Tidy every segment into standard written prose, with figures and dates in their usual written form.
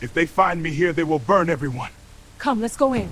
If they find me here, they will burn everyone. Come, let's go in.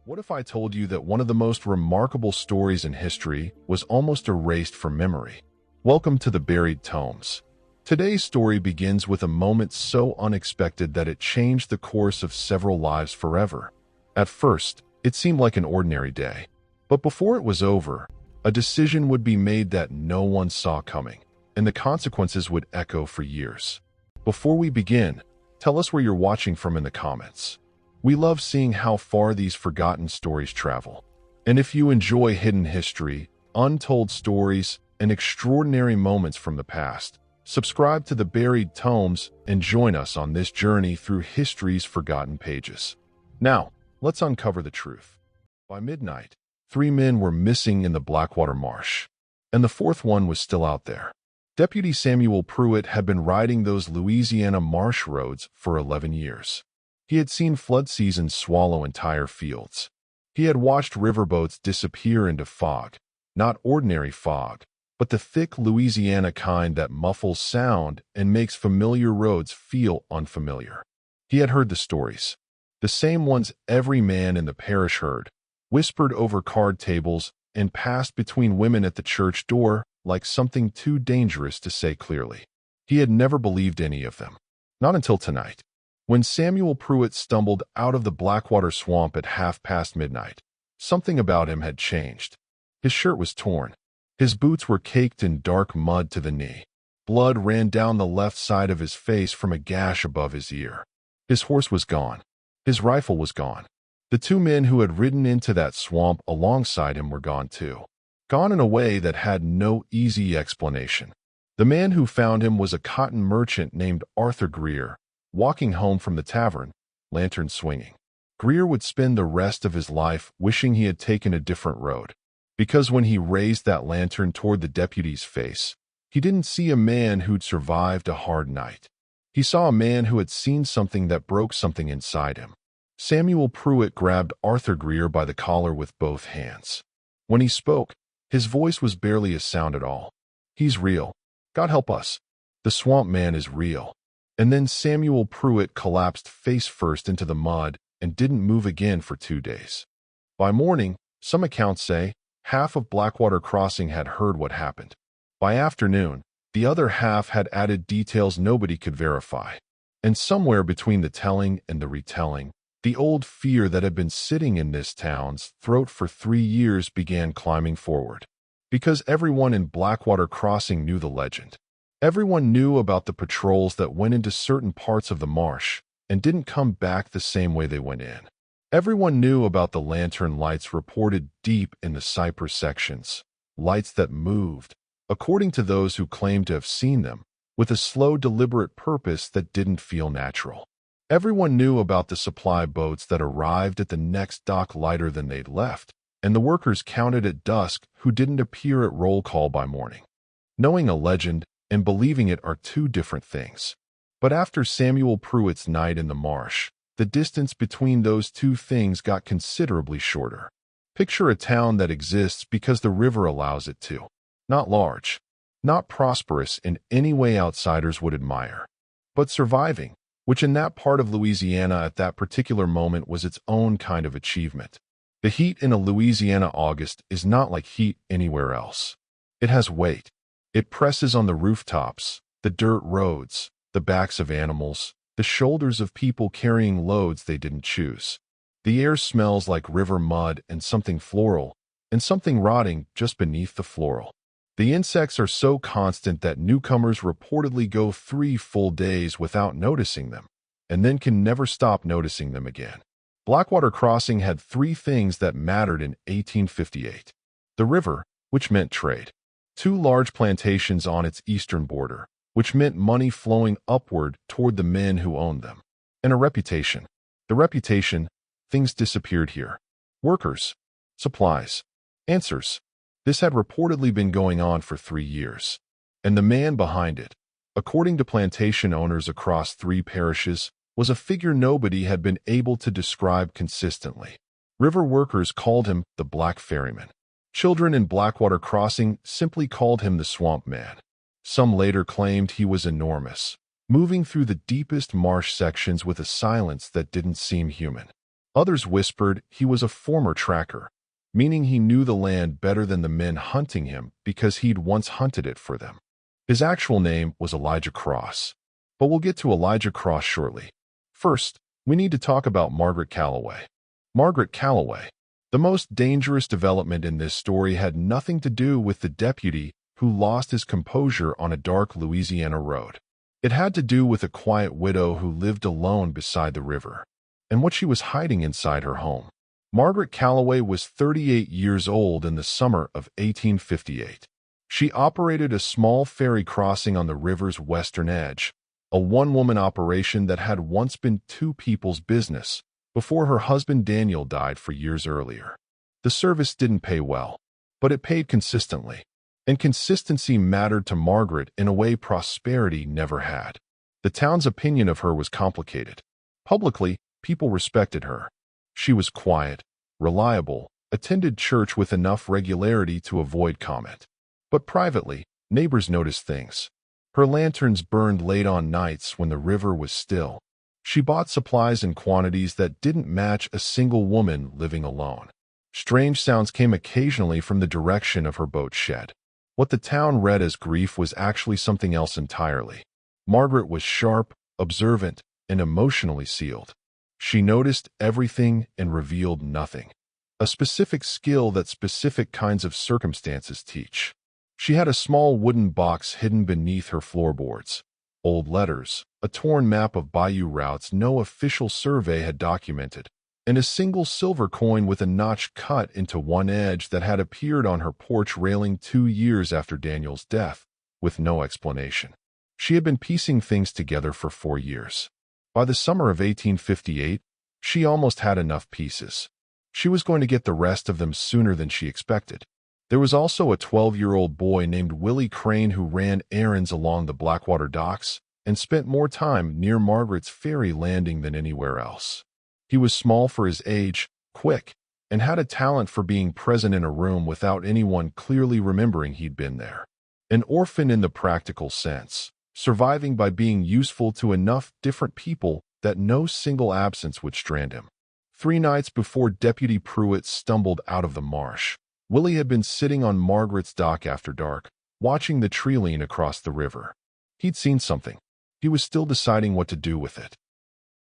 What if I told you that one of the most remarkable stories in history was almost erased from memory? Welcome to the Buried Tomes. Today's story begins with a moment so unexpected that it changed the course of several lives forever. At first, it seemed like an ordinary day. But before it was over, a decision would be made that no one saw coming, and the consequences would echo for years. Before we begin, tell us where you're watching from in the comments. We love seeing how far these forgotten stories travel. And if you enjoy hidden history, untold stories, and extraordinary moments from the past, subscribe to the Buried Tomes and join us on this journey through history's forgotten pages. Now, let's uncover the truth. By midnight, 3 men were missing in the Blackwater Marsh, and the 4th one was still out there. Deputy Samuel Pruitt had been riding those Louisiana marsh roads for 11 years. He had seen flood seasons swallow entire fields. He had watched riverboats disappear into fog, not ordinary fog, but the thick Louisiana kind that muffles sound and makes familiar roads feel unfamiliar. He had heard the stories, the same ones every man in the parish heard, whispered over card tables and passed between women at the church door like something too dangerous to say clearly. He had never believed any of them. Not until tonight, when Samuel Pruitt stumbled out of the Blackwater swamp at midnight. Something about him had changed. His shirt was torn. His boots were caked in dark mud to the knee. Blood ran down the left side of his face from a gash above his ear. His horse was gone. His rifle was gone. The 2 men who had ridden into that swamp alongside him were gone too. Gone in a way that had no easy explanation. The man who found him was a cotton merchant named Arthur Greer, walking home from the tavern, lantern swinging. Greer would spend the rest of his life wishing he had taken a different road, because when he raised that lantern toward the deputy's face, he didn't see a man who'd survived a hard night. He saw a man who had seen something that broke something inside him. Samuel Pruitt grabbed Arthur Greer by the collar with both hands. When he spoke, his voice was barely a sound at all. "He's real. God help us. The swamp man is real." And then Samuel Pruitt collapsed face first into the mud and didn't move again for 2 days. By morning, some accounts say, half of Blackwater Crossing had heard what happened. By afternoon, the other half had added details nobody could verify. And somewhere between the telling and the retelling, the old fear that had been sitting in this town's throat for 3 years began climbing forward. Because everyone in Blackwater Crossing knew the legend. Everyone knew about the patrols that went into certain parts of the marsh and didn't come back the same way they went in. Everyone knew about the lantern lights reported deep in the cypress sections, lights that moved, according to those who claimed to have seen them, with a slow, deliberate purpose that didn't feel natural. Everyone knew about the supply boats that arrived at the next dock lighter than they'd left, and the workers counted at dusk who didn't appear at roll call by morning. Knowing a legend and believing it are 2 different things. But after Samuel Pruitt's night in the marsh, the distance between those 2 things got considerably shorter. Picture a town that exists because the river allows it to. Not large, not prosperous in any way outsiders would admire, but surviving, which in that part of Louisiana at that particular moment was its own kind of achievement. The heat in a Louisiana August is not like heat anywhere else. It has weight. It presses on the rooftops, the dirt roads, the backs of animals, the shoulders of people carrying loads they didn't choose. The air smells like river mud and something floral, and something rotting just beneath the floral. The insects are so constant that newcomers reportedly go 3 full days without noticing them, and then can never stop noticing them again. Blackwater Crossing had 3 things that mattered in 1858. The river, which meant trade. 2 large plantations on its eastern border, which meant money flowing upward toward the men who owned them. And a reputation. The reputation, things disappeared here. Workers, supplies, answers. This had reportedly been going on for 3 years. And the man behind it, according to plantation owners across 3 parishes, was a figure nobody had been able to describe consistently. River workers called him the Black Ferryman. Children in Blackwater Crossing simply called him the Swamp Man. Some later claimed he was enormous, moving through the deepest marsh sections with a silence that didn't seem human. Others whispered he was a former tracker, meaning he knew the land better than the men hunting him because he'd once hunted it for them. His actual name was Elijah Cross, but we'll get to Elijah Cross shortly. First, we need to talk about Margaret Callaway. Margaret Callaway. The most dangerous development in this story had nothing to do with the deputy who lost his composure on a dark Louisiana road. It had to do with a quiet widow who lived alone beside the river, and what she was hiding inside her home. Margaret Callaway was 38 years old in the summer of 1858. She operated a small ferry crossing on the river's western edge, a one-woman operation that had once been two people's business before her husband Daniel died 4 years earlier. The service didn't pay well, but it paid consistently, and consistency mattered to Margaret in a way prosperity never had. The town's opinion of her was complicated. Publicly, people respected her. She was quiet, reliable, attended church with enough regularity to avoid comment. But privately, neighbors noticed things. Her lanterns burned late on nights when the river was still. She bought supplies in quantities that didn't match a single woman living alone. Strange sounds came occasionally from the direction of her boat shed. What the town read as grief was actually something else entirely. Margaret was sharp, observant, and emotionally sealed. She noticed everything and revealed nothing. A specific skill that specific kinds of circumstances teach. She had a small wooden box hidden beneath her floorboards. Old letters, a torn map of bayou routes no official survey had documented, and a single silver coin with a notch cut into one edge that had appeared on her porch railing 2 years after Daniel's death, with no explanation. She had been piecing things together for 4 years. By the summer of 1858, she almost had enough pieces. She was going to get the rest of them sooner than she expected. There was also a 12-year-old boy named Willie Crane who ran errands along the Blackwater docks and spent more time near Margaret's ferry landing than anywhere else. He was small for his age, quick, and had a talent for being present in a room without anyone clearly remembering he'd been there. An orphan in the practical sense, surviving by being useful to enough different people that no single absence would strand him. 3 nights before Deputy Pruitt stumbled out of the marsh, Willie had been sitting on Margaret's dock after dark, watching the tree-lean across the river. He'd seen something. He was still deciding what to do with it.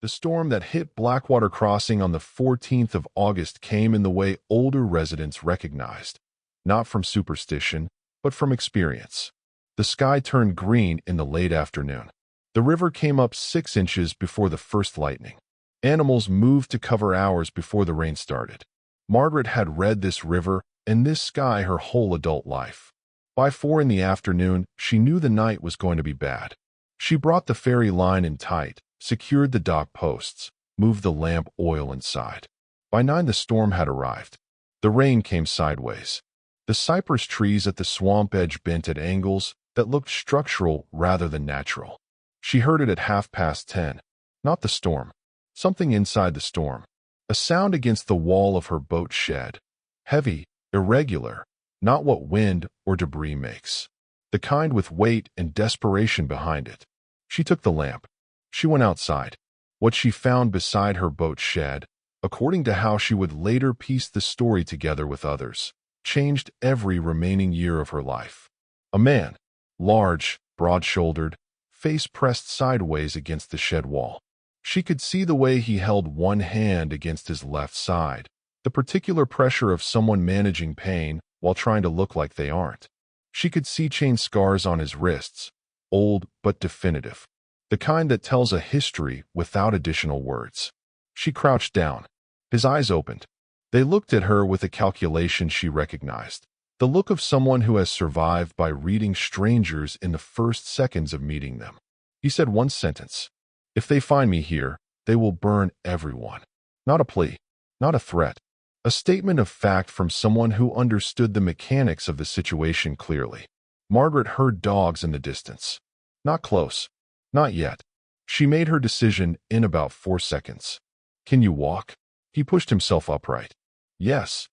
The storm that hit Blackwater Crossing on the 14th of August came in the way older residents recognized, not from superstition, but from experience. The sky turned green in the late afternoon. The river came up 6 inches before the first lightning. Animals moved to cover hours before the rain started. Margaret had read this river and this sky her whole adult life. By 4 in the afternoon, she knew the night was going to be bad. She brought the ferry line in tight, secured the dock posts, moved the lamp oil inside. By 9 the storm had arrived. The rain came sideways. The cypress trees at the swamp edge bent at angles that looked structural rather than natural. She heard it at 10:30. Not the storm. Something inside the storm. A sound against the wall of her boat shed. Heavy, irregular, not what wind or debris makes. The kind with weight and desperation behind it. She took the lamp. She went outside. What she found beside her boat shed, according to how she would later piece the story together with others, changed every remaining year of her life. A man, large, broad-shouldered, face pressed sideways against the shed wall. She could see the way he held one hand against his left side, the particular pressure of someone managing pain while trying to look like they aren't. She could see chain scars on his wrists, old but definitive, the kind that tells a history without additional words. She crouched down. His eyes opened. They looked at her with a calculation she recognized, the look of someone who has survived by reading strangers in the first seconds of meeting them. He said one sentence. "If they find me here, they will burn everyone." Not a plea, not a threat. A statement of fact from someone who understood the mechanics of the situation clearly. Margaret heard dogs in the distance. Not close. Not yet. She made her decision in about 4 seconds. "Can you walk?" He pushed himself upright. "Yes."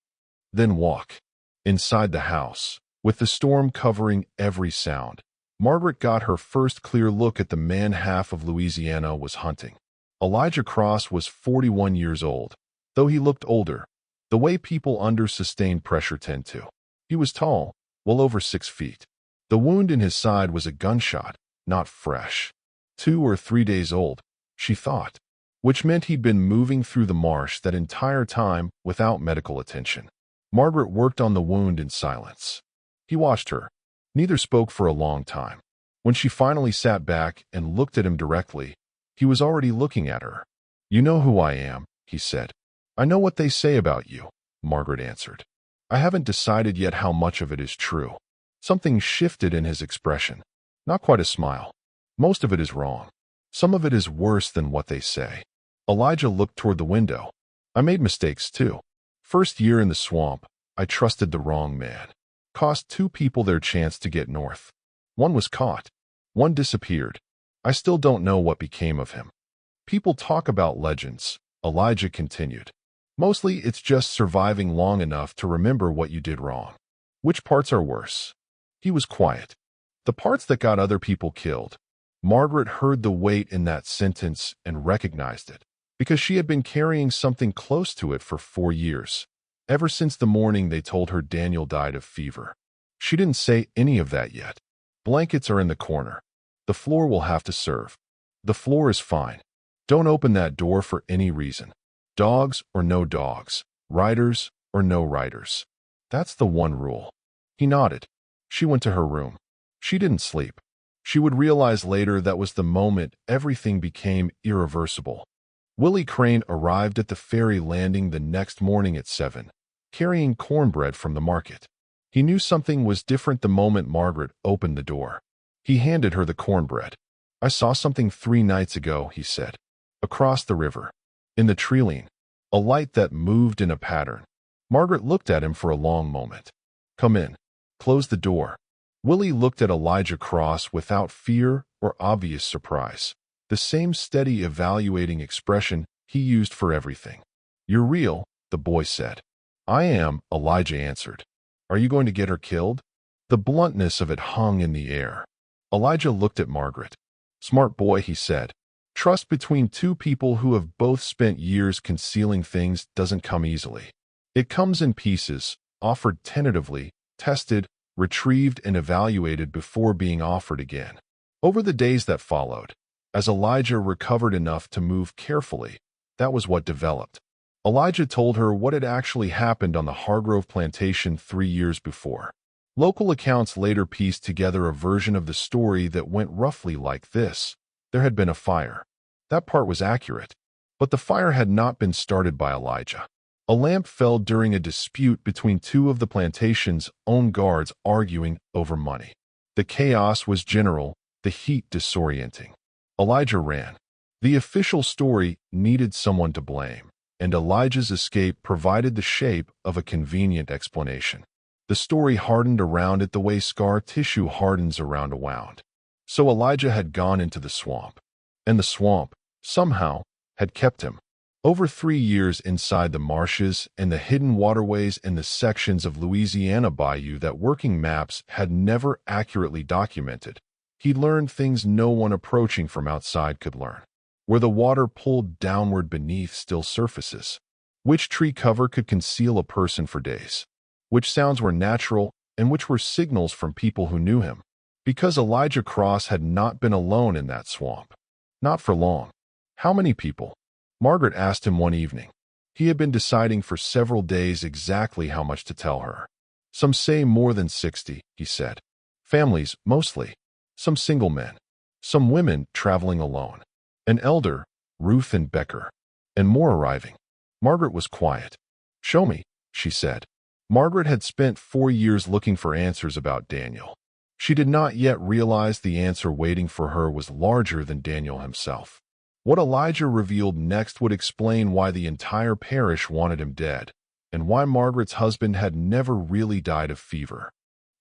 "Then walk." Inside the house, with the storm covering every sound, Margaret got her first clear look at the man half of Louisiana was hunting. Elijah Cross was 41 years old, though he looked older, the way people under sustained pressure tend to. He was tall, well over 6 feet. The wound in his side was a gunshot, not fresh. 2 or 3 days old, she thought, which meant he'd been moving through the marsh that entire time without medical attention. Margaret worked on the wound in silence. He watched her. Neither spoke for a long time. When she finally sat back and looked at him directly, he was already looking at her. "You know who I am," he said. "I know what they say about you," Margaret answered. "I haven't decided yet how much of it is true." Something shifted in his expression. Not quite a smile. "Most of it is wrong. Some of it is worse than what they say." Elijah looked toward the window. "I made mistakes too. First year in the swamp, I trusted the wrong man. Cost 2 people their chance to get north. One was caught. One disappeared. I still don't know what became of him." "People talk about legends," Elijah continued. "Mostly it's just surviving long enough to remember what you did wrong. Which parts are worse?" He was quiet. "The parts that got other people killed." Margaret heard the weight in that sentence and recognized it, because she had been carrying something close to it for 4 years. Ever since the morning they told her Daniel died of fever. She didn't say any of that yet. "Blankets are in the corner. The floor will have to serve." "The floor is fine. Don't open that door for any reason. Dogs or no dogs. Riders or no riders. That's the one rule." He nodded. She went to her room. She didn't sleep. She would realize later that was the moment everything became irreversible. Willie Crane arrived at the ferry landing the next morning at 7, carrying cornbread from the market. He knew something was different the moment Margaret opened the door. He handed her the cornbread. "I saw something 3 nights ago," he said. "Across the river. In the tree-line. A light that moved in a pattern." Margaret looked at him for a long moment. "Come in." "Close the door." Willie looked at Elijah Cross without fear or obvious surprise. The same steady, evaluating expression he used for everything. "You're real," the boy said. "I am," Elijah answered. "Are you going to get her killed?" The bluntness of it hung in the air. Elijah looked at Margaret. "Smart boy," he said. "Trust between 2 people who have both spent years concealing things doesn't come easily. It comes in pieces, offered tentatively, tested, retrieved and evaluated before being offered again." Over the days that followed, as Elijah recovered enough to move carefully, that was what developed. Elijah told her what had actually happened on the Hardgrove Plantation 3 years before. Local accounts later pieced together a version of the story that went roughly like this. There had been a fire. That part was accurate. But the fire had not been started by Elijah. A lamp fell during a dispute between 2 of the plantation's own guards arguing over money. The chaos was general, the heat disorienting. Elijah ran. The official story needed someone to blame, and Elijah's escape provided the shape of a convenient explanation. The story hardened around it the way scar tissue hardens around a wound. So Elijah had gone into the swamp. And the swamp, somehow, had kept him. Over 3 years inside the marshes and the hidden waterways and the sections of Louisiana bayou that working maps had never accurately documented, he learned things no one approaching from outside could learn. Where the water pulled downward beneath still surfaces. Which tree cover could conceal a person for days. Which sounds were natural and which were signals from people who knew him. Because Elijah Cross had not been alone in that swamp. Not for long. "How many people?" Margaret asked him one evening. He had been deciding for several days exactly how much to tell her. "Some say more than 60, he said. "Families, mostly. Some single men. Some women traveling alone. An elder, Ruth and Becker. And more arriving." Margaret was quiet. "Show me," she said. Margaret had spent 4 years looking for answers about Daniel. She did not yet realize the answer waiting for her was larger than Daniel himself. What Elijah revealed next would explain why the entire parish wanted him dead, and why Margaret's husband had never really died of fever.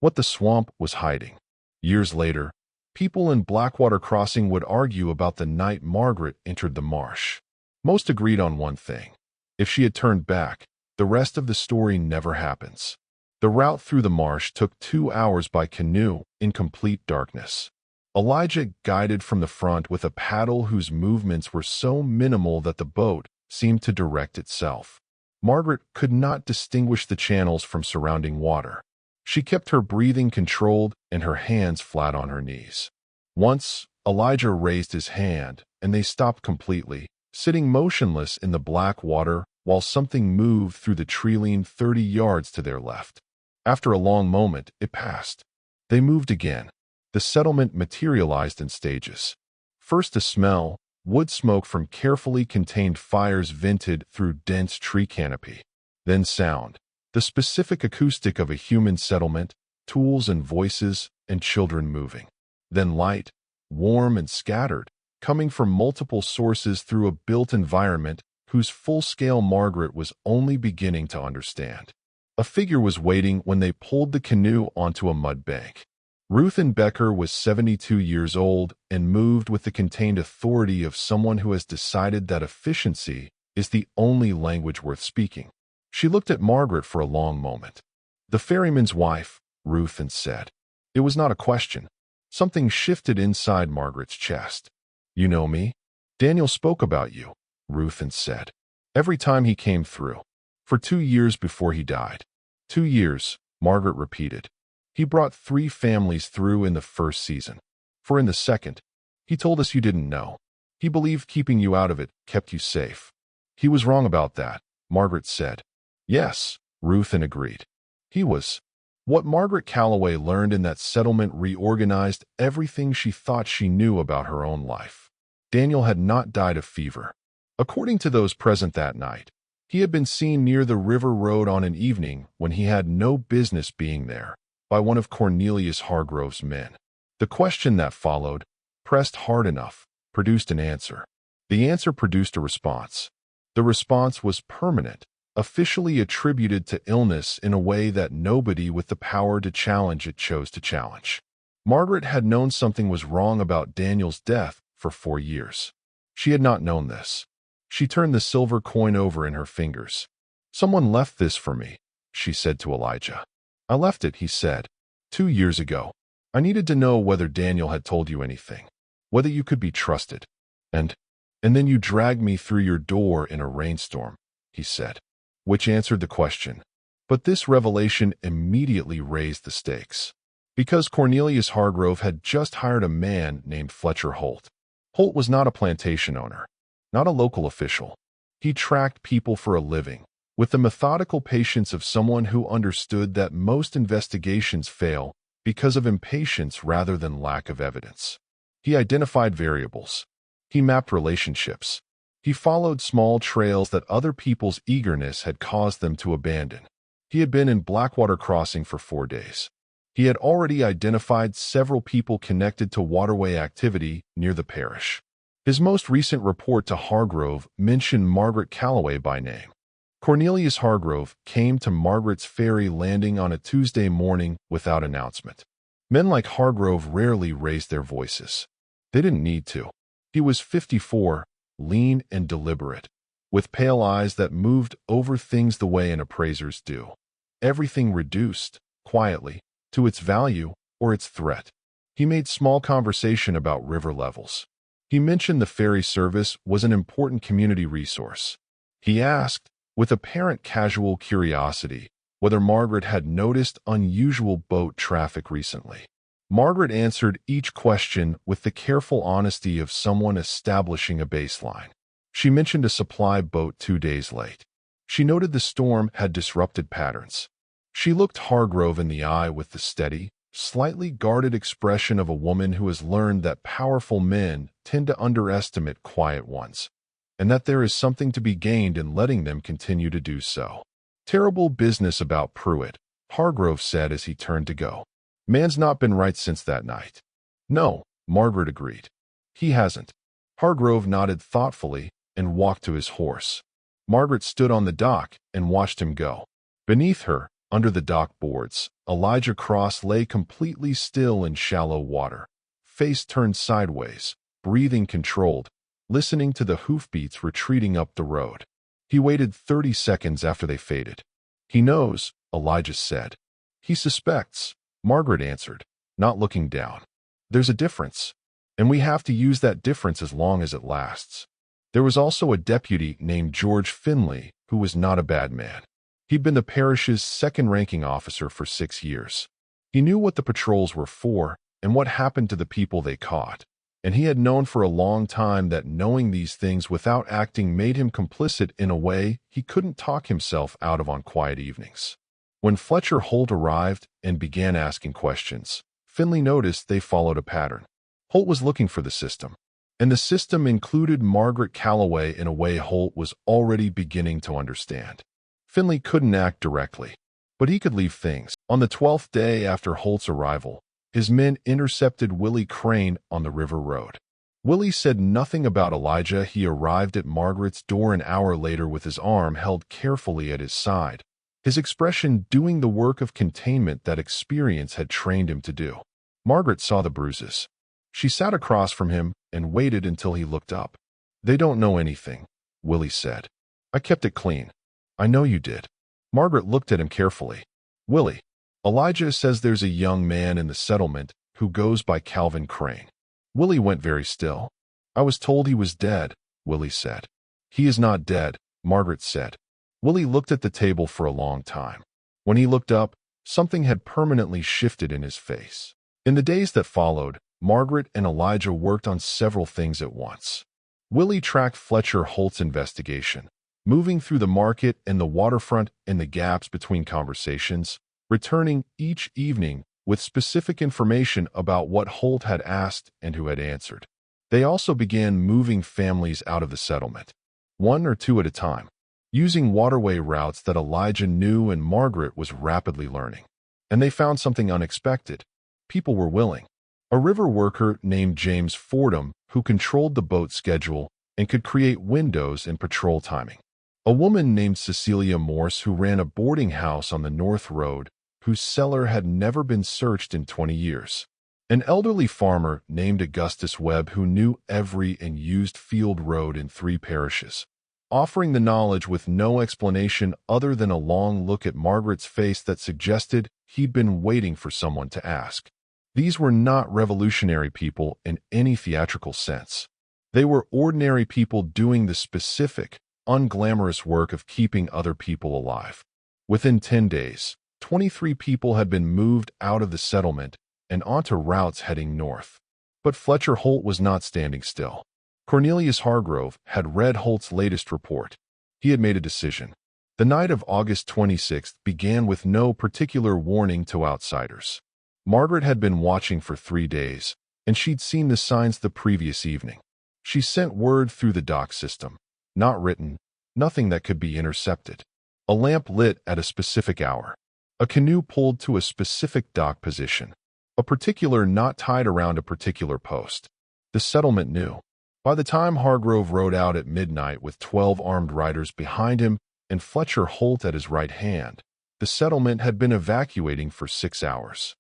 What the swamp was hiding. Years later, people in Blackwater Crossing would argue about the night Margaret entered the marsh. Most agreed on one thing. If she had turned back, the rest of the story never happens. The route through the marsh took 2 hours by canoe in complete darkness. Elijah guided from the front with a paddle whose movements were so minimal that the boat seemed to direct itself. Margaret could not distinguish the channels from surrounding water. She kept her breathing controlled and her hands flat on her knees. Once, Elijah raised his hand, and they stopped completely, sitting motionless in the black water while something moved through the tree-line 30 yards to their left. After a long moment, it passed. They moved again. The settlement materialized in stages. First a smell, wood smoke from carefully contained fires vented through dense tree canopy. Then sound, the specific acoustic of a human settlement, tools and voices, and children moving. Then light, warm and scattered, coming from multiple sources through a built environment whose full-scale Margaret was only beginning to understand. A figure was waiting when they pulled the canoe onto a mud bank. Ruth Becker was 72 years old and moved with the contained authority of someone who has decided that efficiency is the only language worth speaking. She looked at Margaret for a long moment. "The ferryman's wife," Ruth said. It was not a question. Something shifted inside Margaret's chest. "You know me? Daniel spoke about you," Ruth said. "Every time he came through. For 2 years before he died." 2 years, Margaret repeated. "He brought 3 families through in the first season. For in the second, he told us you didn't know. He believed keeping you out of it kept you safe." "He was wrong about that," Margaret said. "Yes," Ruth agreed. "He was." What Margaret Callaway learned in that settlement reorganized everything she thought she knew about her own life. Daniel had not died of fever. According to those present that night, he had been seen near the river road on an evening when he had no business being there, by one of Cornelius Hardgrove's men. The question that followed, pressed hard enough, produced an answer. The answer produced a response. The response was permanent, officially attributed to illness in a way that nobody with the power to challenge it chose to challenge. Margaret had known something was wrong about Daniel's death for 4 years. She had not known this. She turned the silver coin over in her fingers. "Someone left this for me," she said to Elijah. "I left it," he said, 2 years ago. I needed to know whether Daniel had told you anything, whether you could be trusted. And then you dragged me through your door in a rainstorm," he said, which answered the question. But this revelation immediately raised the stakes. Because Cornelius Hardgrove had just hired a man named Fletcher Holt. Holt was not a plantation owner, not a local official. He tracked people for a living, with the methodical patience of someone who understood that most investigations fail because of impatience rather than lack of evidence. He identified variables. He mapped relationships. He followed small trails that other people's eagerness had caused them to abandon. He had been in Blackwater Crossing for 4 days. He had already identified several people connected to waterway activity near the parish. His most recent report to Hardgrove mentioned Margaret Callaway by name. Cornelius Hardgrove came to Margaret's ferry landing on a Tuesday morning without announcement. Men like Hardgrove rarely raised their voices. They didn't need to. He was 54, lean and deliberate, with pale eyes that moved over things the way an appraiser's do. Everything reduced, quietly, to its value or its threat. He made small conversation about river levels. He mentioned the ferry service was an important community resource. He asked, with apparent casual curiosity, whether Margaret had noticed unusual boat traffic recently. Margaret answered each question with the careful honesty of someone establishing a baseline. She mentioned a supply boat 2 days late. She noted the storm had disrupted patterns. She looked Hardgrove in the eye with the steady, slightly guarded expression of a woman who has learned that powerful men tend to underestimate quiet ones, and that there is something to be gained in letting them continue to do so. "Terrible business about Pruitt," Hardgrove said as he turned to go. "Man's not been right since that night." "No," Margaret agreed. "He hasn't." Hardgrove nodded thoughtfully and walked to his horse. Margaret stood on the dock and watched him go. Beneath her, under the dock boards, Elijah Cross lay completely still in shallow water, face turned sideways, breathing controlled, listening to the hoofbeats retreating up the road. He waited 30 seconds after they faded. "He knows," Elijah said. He suspects, Margaret answered, not looking down. There's a difference, and we have to use that difference as long as it lasts. There was also a deputy named George Finley, who was not a bad man. He'd been the parish's second-ranking officer for 6 years. He knew what the patrols were for and what happened to the people they caught, and he had known for a long time that knowing these things without acting made him complicit in a way he couldn't talk himself out of on quiet evenings. When Fletcher Holt arrived and began asking questions, Finley noticed they followed a pattern. Holt was looking for the system, and the system included Margaret Callaway in a way Holt was already beginning to understand. Finley couldn't act directly, but he could leave things. On the 12th day after Holt's arrival, his men intercepted Willie Crane on the river road. Willie said nothing about Elijah. He arrived at Margaret's door an hour later with his arm held carefully at his side, his expression doing the work of containment that experience had trained him to do. Margaret saw the bruises. She sat across from him and waited until he looked up. "They don't know anything," Willie said. "I kept it clean." "I know you did." Margaret looked at him carefully. "Willie, Elijah says there's a young man in the settlement who goes by Calvin Crane." Willie went very still. "I was told he was dead," Willie said. "He is not dead," Margaret said. Willie looked at the table for a long time. When he looked up, something had permanently shifted in his face. In the days that followed, Margaret and Elijah worked on several things at once. Willie tracked Fletcher Holt's investigation, moving through the market and the waterfront and the gaps between conversations, returning each evening with specific information about what Holt had asked and who had answered. They also began moving families out of the settlement, 1 or 2 at a time, using waterway routes that Elijah knew and Margaret was rapidly learning. And they found something unexpected. People were willing. A river worker named James Fordham, who controlled the boat schedule and could create windows and patrol timing. A woman named Cecilia Morse, who ran a boarding house on the North Road, whose cellar had never been searched in 20 years. An elderly farmer named Augustus Webb, who knew every and used field road in 3 parishes, offering the knowledge with no explanation other than a long look at Margaret's face that suggested he'd been waiting for someone to ask. These were not revolutionary people in any theatrical sense. They were ordinary people doing the specific, unglamorous work of keeping other people alive. Within 10 days, 23 people had been moved out of the settlement and onto routes heading north. But Fletcher Holt was not standing still. Cornelius Hardgrove had read Holt's latest report. He had made a decision. The night of August 26th began with no particular warning to outsiders. Margaret had been watching for 3 days, and she'd seen the signs the previous evening. She sent word through the dock system. Not written, nothing that could be intercepted. A lamp lit at a specific hour. A canoe pulled to a specific dock position. A particular knot tied around a particular post. The settlement knew. By the time Hardgrove rode out at midnight with 12 armed riders behind him and Fletcher Holt at his right hand, the settlement had been evacuating for 6 hours.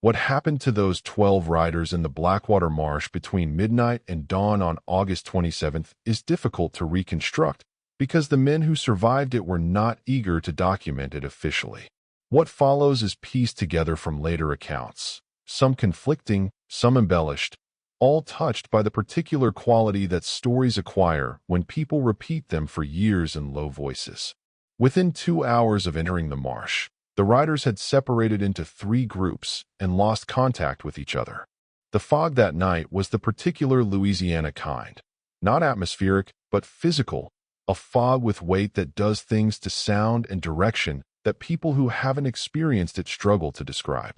What happened to those 12 riders in the Blackwater Marsh between midnight and dawn on August 27th is difficult to reconstruct because the men who survived it were not eager to document it officially. What follows is pieced together from later accounts, some conflicting, some embellished, all touched by the particular quality that stories acquire when people repeat them for years in low voices. Within 2 hours of entering the marsh, the riders had separated into 3 groups and lost contact with each other. The fog that night was the particular Louisiana kind, not atmospheric, but physical, a fog with weight that does things to sound and direction that people who haven't experienced it struggle to describe.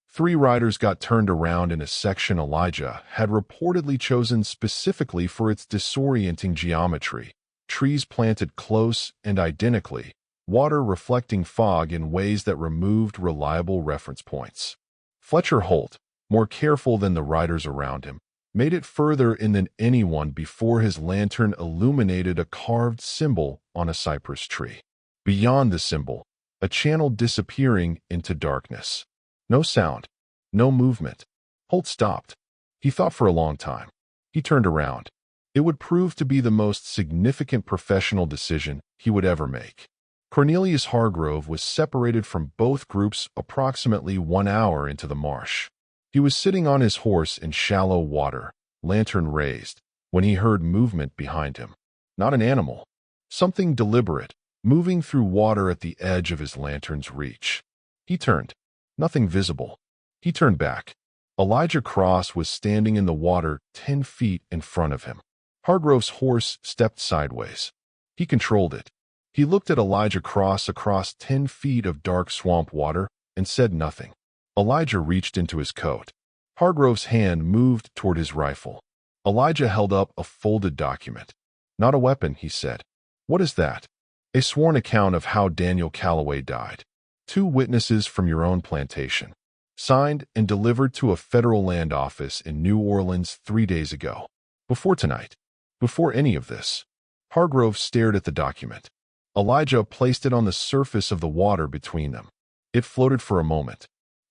3 riders got turned around in a section Elijah had reportedly chosen specifically for its disorienting geometry, trees planted close and identically, water reflecting fog in ways that removed reliable reference points. Fletcher Holt, more careful than the riders around him, made it further in than anyone before his lantern illuminated a carved symbol on a cypress tree. Beyond the symbol, a channel disappearing into darkness. No sound, no movement. Holt stopped. He thought for a long time. He turned around. It would prove to be the most significant professional decision he would ever make. Cornelius Hardgrove was separated from both groups approximately 1 hour into the marsh. He was sitting on his horse in shallow water, lantern raised, when he heard movement behind him. Not an animal. Something deliberate, moving through water at the edge of his lantern's reach. He turned. Nothing visible. He turned back. Elijah Cross was standing in the water 10 feet in front of him. Hardgrove's horse stepped sideways. He controlled it. He looked at Elijah Cross across 10 feet of dark swamp water and said nothing. Elijah reached into his coat. Hardgrove's hand moved toward his rifle. Elijah held up a folded document. "Not a weapon," he said. "What is that?" "A sworn account of how Daniel Callaway died. 2 witnesses from your own plantation. Signed and delivered to a federal land office in New Orleans 3 days ago. Before tonight. Before any of this." Hardgrove stared at the document. Elijah placed it on the surface of the water between them. It floated for a moment.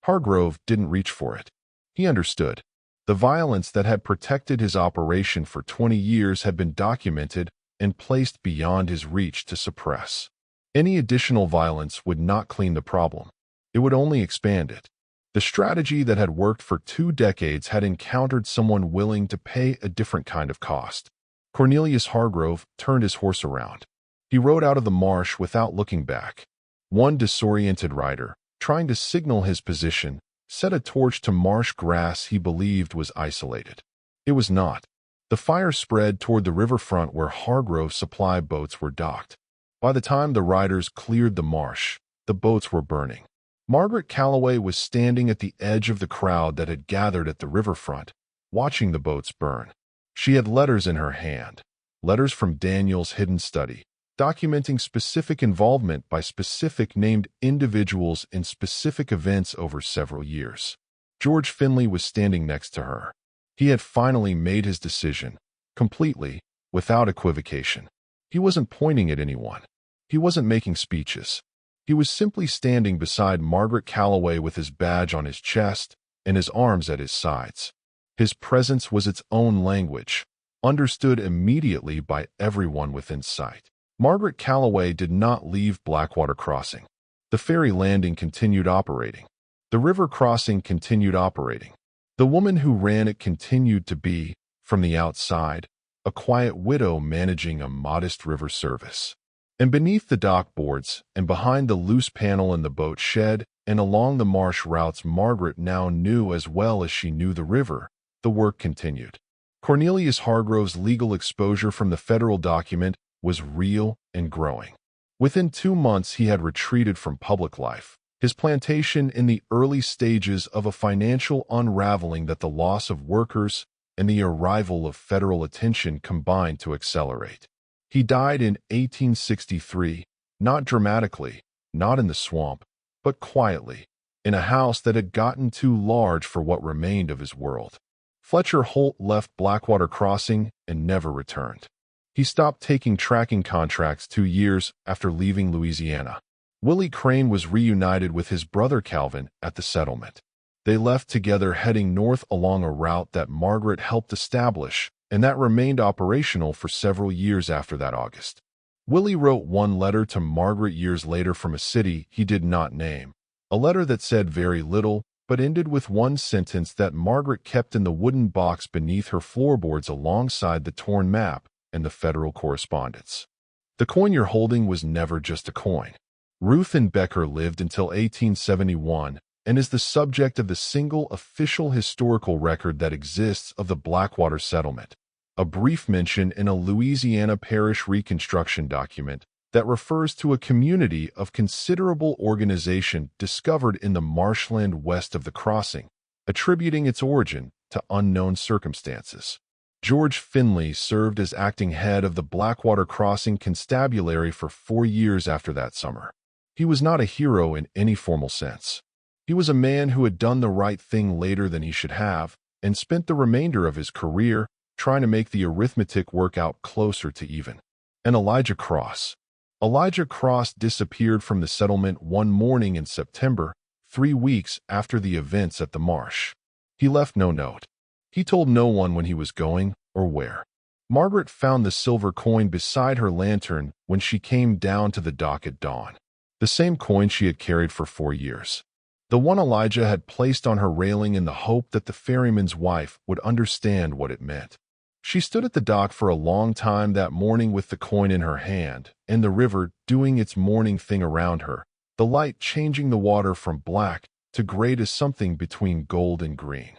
Hardgrove didn't reach for it. He understood. The violence that had protected his operation for 20 years had been documented and placed beyond his reach to suppress. Any additional violence would not clean the problem. It would only expand it. The strategy that had worked for 2 decades had encountered someone willing to pay a different kind of cost. Cornelius Hardgrove turned his horse around. He rode out of the marsh without looking back. One disoriented rider, trying to signal his position, set a torch to marsh grass he believed was isolated. It was not. The fire spread toward the riverfront where Hardgrove's supply boats were docked. By the time the riders cleared the marsh, the boats were burning. Margaret Callaway was standing at the edge of the crowd that had gathered at the riverfront, watching the boats burn. She had letters in her hand, letters from Daniel's hidden study, documenting specific involvement by specific named individuals in specific events over several years. George Finley was standing next to her. He had finally made his decision, completely, without equivocation. He wasn't pointing at anyone. He wasn't making speeches. He was simply standing beside Margaret Callaway with his badge on his chest and his arms at his sides. His presence was its own language, understood immediately by everyone within sight. Margaret Callaway did not leave Blackwater Crossing. The ferry landing continued operating. The river crossing continued operating. The woman who ran it continued to be, from the outside, a quiet widow managing a modest river service. And beneath the dock boards, and behind the loose panel in the boat shed, and along the marsh routes Margaret now knew as well as she knew the river, the work continued. Cornelius Hardgrove's legal exposure from the federal document was real and growing. Within 2 months he had retreated from public life, his plantation in the early stages of a financial unraveling that the loss of workers and the arrival of federal attention combined to accelerate. He died in 1863, not dramatically, not in the swamp, but quietly, in a house that had gotten too large for what remained of his world. Fletcher Holt left Blackwater Crossing and never returned. He stopped taking tracking contracts 2 years after leaving Louisiana. Willie Crane was reunited with his brother Calvin at the settlement. They left together heading north along a route that Margaret helped establish and that remained operational for several years after that August. Willie wrote one letter to Margaret years later from a city he did not name, a letter that said very little but ended with one sentence that Margaret kept in the wooden box beneath her floorboards alongside the torn map and the federal correspondence. "The coin you're holding was never just a coin. Ruth and Becker lived until 1871 and is the subject of the single official historical record that exists of the Blackwater settlement, a brief mention in a Louisiana parish reconstruction document that refers to a community of considerable organization discovered in the marshland west of the crossing, attributing its origin to unknown circumstances. George Finley served as acting head of the Blackwater Crossing Constabulary for 4 years after that summer. He was not a hero in any formal sense. He was a man who had done the right thing later than he should have and spent the remainder of his career trying to make the arithmetic work out closer to even. And Elijah Cross. Elijah Cross disappeared from the settlement one morning in September, 3 weeks after the events at the marsh. He left no note. He told no one when he was going or where. Margaret found the silver coin beside her lantern when she came down to the dock at dawn. The same coin she had carried for 4 years. The one Elijah had placed on her railing in the hope that the ferryman's wife would understand what it meant. She stood at the dock for a long time that morning with the coin in her hand, and the river doing its morning thing around her, the light changing the water from black to gray to something between gold and green.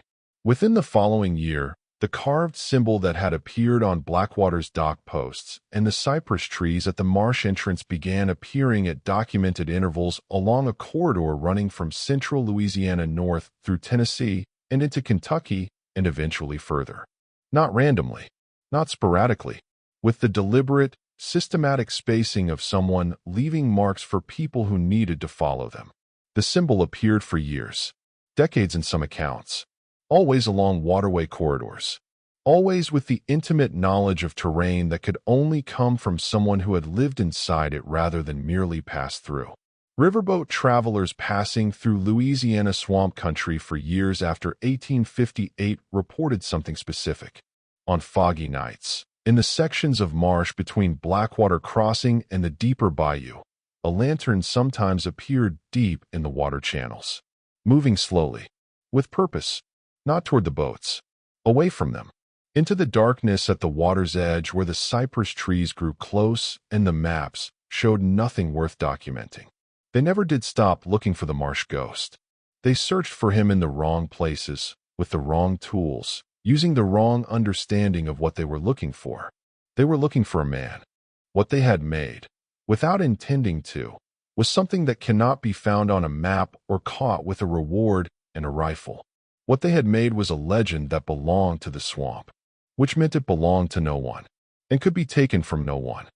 Within the following year, the carved symbol that had appeared on Blackwater's dock posts and the cypress trees at the marsh entrance began appearing at documented intervals along a corridor running from central Louisiana north through Tennessee and into Kentucky and eventually further. Not randomly, not sporadically, with the deliberate, systematic spacing of someone leaving marks for people who needed to follow them. The symbol appeared for years, decades in some accounts, always along waterway corridors, always with the intimate knowledge of terrain that could only come from someone who had lived inside it rather than merely passed through. Riverboat travelers passing through Louisiana swamp country for years after 1858 reported something specific. On foggy nights, in the sections of marsh between Blackwater Crossing and the deeper bayou, a lantern sometimes appeared deep in the water channels, moving slowly, with purpose, not toward the boats, away from them, into the darkness at the water's edge where the cypress trees grew close and the maps showed nothing worth documenting. They never did stop looking for the marsh ghost. They searched for him in the wrong places, with the wrong tools, using the wrong understanding of what they were looking for. They were looking for a man. What they had made, without intending to, was something that cannot be found on a map or caught with a reward and a rifle. What they had made was a legend that belonged to the swamp, which meant it belonged to no one, and could be taken from no one.